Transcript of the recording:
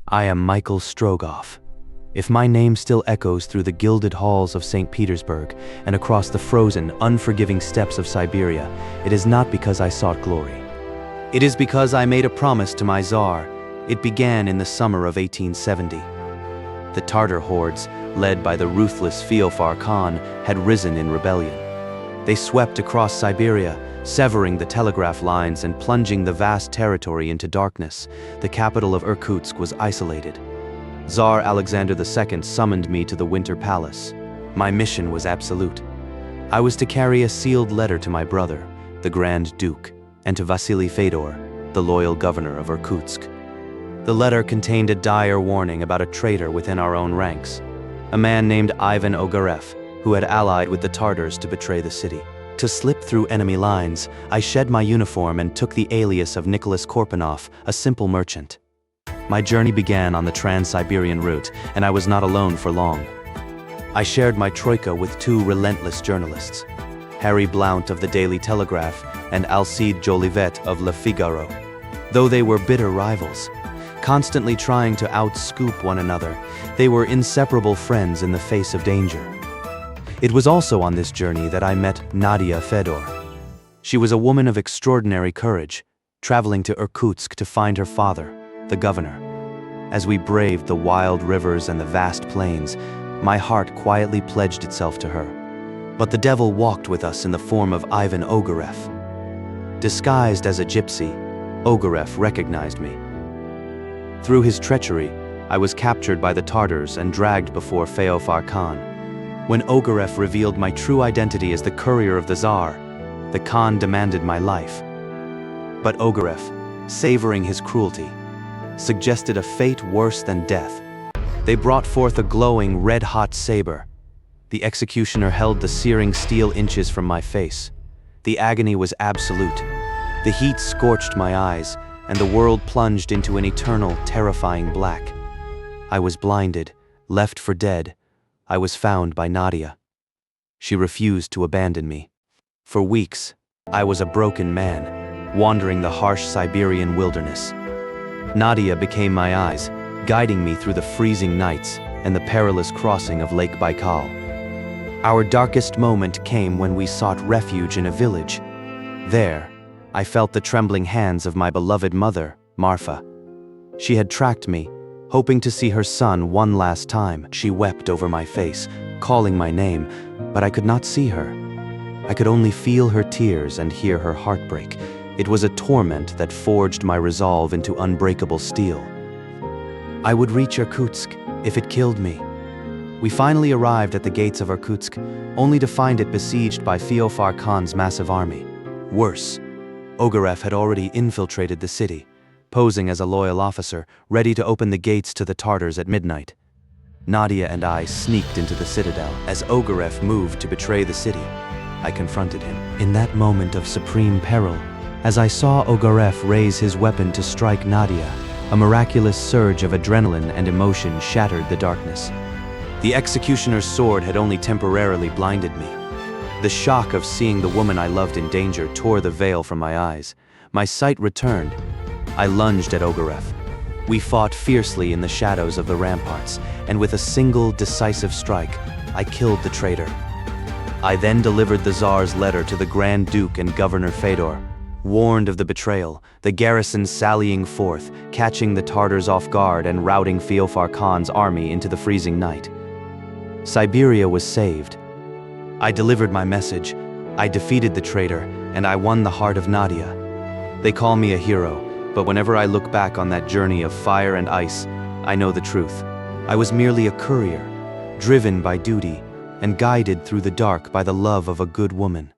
I am Michael Strogoff. If my name still echoes through the gilded halls of St. Petersburg and across the frozen, unforgiving steppes of Siberia, it is not because I sought glory. It is because I made a promise to my Tsar. It began in the summer of 1870. The Tartar hordes, led by the ruthless Feofar Khan, had risen in rebellion. They swept across Siberia, severing the telegraph lines and plunging the vast territory into darkness. The capital of Irkutsk was isolated. Tsar Alexander II summoned me to the Winter Palace. My mission was absolute. I was to carry a sealed letter to my brother, the Grand Duke, and to Vasily Fedor, the loyal governor of Irkutsk. The letter contained a dire warning about a traitor within our own ranks, a man named Ivan Ogarev, who had allied with the Tartars to betray the city. To slip through enemy lines, I shed my uniform and took the alias of Nicholas Korpanov, a simple merchant. My journey began on the Trans-Siberian route, and I was not alone for long. I shared my troika with two relentless journalists, Harry Blount of the Daily Telegraph and Alcide Jolivet of Le Figaro. Though they were bitter rivals, constantly trying to outscoop one another, they were inseparable friends in the face of danger. It was also on this journey that I met Nadia Fedor. She was a woman of extraordinary courage, traveling to Irkutsk to find her father, the governor. As we braved the wild rivers and the vast plains, my heart quietly pledged itself to her. But the devil walked with us in the form of Ivan Ogarev. Disguised as a gypsy, Ogarev recognized me. Through his treachery, I was captured by the Tartars and dragged before Feofar Khan. When Ogarev revealed my true identity as the courier of the Tsar, the Khan demanded my life. But Ogarev, savoring his cruelty, suggested a fate worse than death. They brought forth a glowing, red-hot saber. The executioner held the searing steel inches from my face. The agony was absolute. The heat scorched my eyes, and the world plunged into an eternal, terrifying black. I was blinded, left for dead. I was found by Nadia. She refused to abandon me. For weeks, I was a broken man, wandering the harsh Siberian wilderness. Nadia became my eyes, guiding me through the freezing nights and the perilous crossing of Lake Baikal. Our darkest moment came when we sought refuge in a village. There, I felt the trembling hands of my beloved mother, Marfa. She had tracked me, hoping to see her son one last time. She wept over my face, calling my name, but I could not see her. I could only feel her tears and hear her heartbreak. It was a torment that forged my resolve into unbreakable steel. I would reach Irkutsk if it killed me. We finally arrived at the gates of Irkutsk, only to find it besieged by Feofar Khan's massive army. Worse, Ogarev had already infiltrated the city, posing as a loyal officer, ready to open the gates to the Tartars at midnight. Nadia and I sneaked into the citadel. As Ogarev moved to betray the city, I confronted him. In that moment of supreme peril, as I saw Ogarev raise his weapon to strike Nadia, a miraculous surge of adrenaline and emotion shattered the darkness. The executioner's sword had only temporarily blinded me. The shock of seeing the woman I loved in danger tore the veil from my eyes. My sight returned. I lunged at Ogarev. We fought fiercely in the shadows of the ramparts, and with a single decisive strike, I killed the traitor. I then delivered the Tsar's letter to the Grand Duke and Governor Fedor. Warned of the betrayal, the garrison sallying forth, catching the Tartars off guard and routing Feofar Khan's army into the freezing night. Siberia was saved. I delivered my message, I defeated the traitor, and I won the heart of Nadia. They call me a hero, but whenever I look back on that journey of fire and ice, I know the truth. I was merely a courier, driven by duty, and guided through the dark by the love of a good woman.